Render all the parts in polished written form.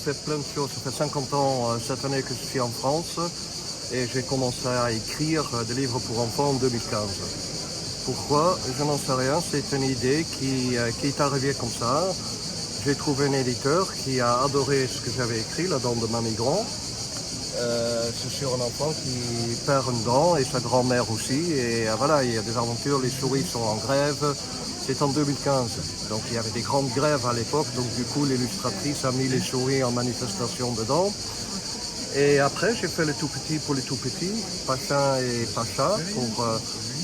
fait plein de choses. Ça fait 50 ans cette année que je suis en France et j'ai commencé à écrire des livres pour enfants en 2015. Pourquoi? Je n'en sais rien. C'est une idée qui est arrivée comme ça. J'ai trouvé un éditeur qui a adoré ce que j'avais écrit, La dent de ma migrant. C'est sur un enfant qui perd une dent et sa grand-mère aussi. Et voilà, il y a des aventures, les souris sont en grève. C'est en 2015. Donc il y avait des grandes grèves à l'époque. Donc du coup, l'illustratrice a mis les souris en manifestation dedans. Et après, j'ai fait le tout petit pour les tout petits, Pachin et Pacha, pour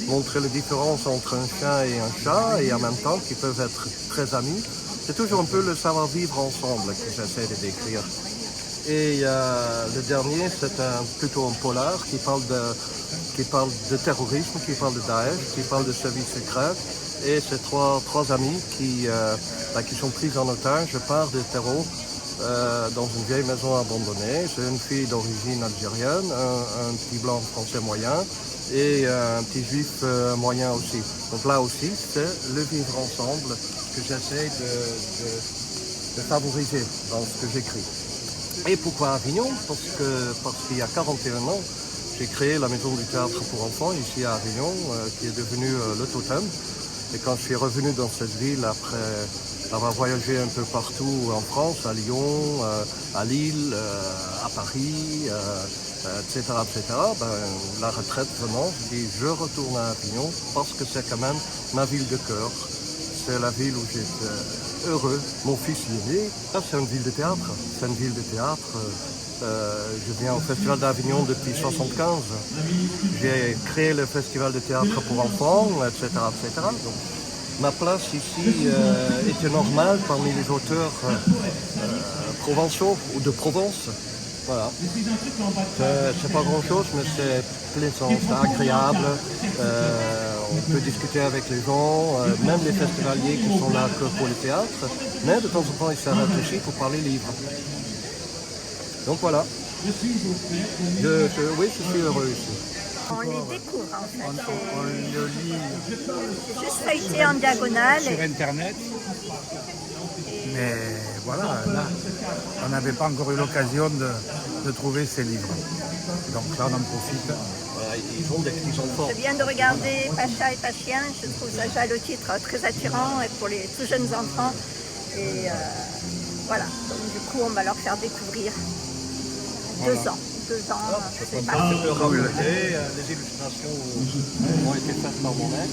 montrer la différence entre un chien et un chat, et en même temps qu'ils peuvent être très amis. C'est toujours un peu le savoir-vivre ensemble que j'essaie de décrire. Et le dernier, c'est plutôt un polar qui parle de terrorisme, qui parle de Daesh, qui parle de services secrets. Et c'est trois amis qui sont pris en otage par des terreaux dans une vieille maison abandonnée. C'est une fille d'origine algérienne, un petit blanc français moyen et un petit juif moyen aussi. Donc là aussi, c'est le vivre ensemble que j'essaie de favoriser dans ce que j'écris. Et pourquoi Avignon? Parce qu'il y a 41 ans, j'ai créé la Maison du Théâtre pour Enfants ici à Avignon, qui est devenue le Totem. Et quand je suis revenu dans cette ville, après avoir voyagé un peu partout en France, à Lyon, à Lille, à Paris, etc., la retraite vraiment, je dis je retourne à Avignon parce que c'est quand même ma ville de cœur. C'est la ville où j'étais heureux. Mon fils y est né. C'est une ville de théâtre. C'est une ville de théâtre. Je viens au Festival d'Avignon depuis 1975. J'ai créé le Festival de théâtre pour enfants, etc., etc. Donc, ma place ici était normale parmi les auteurs provençaux ou de Provence. Voilà. C'est pas grand-chose, mais c'est plaisant, c'est agréable. On peut discuter avec les gens, même les festivaliers qui sont là que pour le théâtre. Mais de temps en temps, ils s'arrêtent aussi pour parler livres. Donc voilà. Oui, je suis heureux ici. On les découvre en fait. On le lit C'est juste feuilleté en diagonale. sur Internet. Mais voilà, là, on n'avait pas encore eu l'occasion de trouver ces livres. Donc là, on en profite. Ils ont des petits enfants. Je viens de regarder Pacha et Pachien. Je trouve ça le titre très attirant et pour les tout jeunes enfants. Et voilà, donc du coup, on va leur faire découvrir 2 ans. 2 ans, c'est pas Les illustrations ont été faites par mon ex.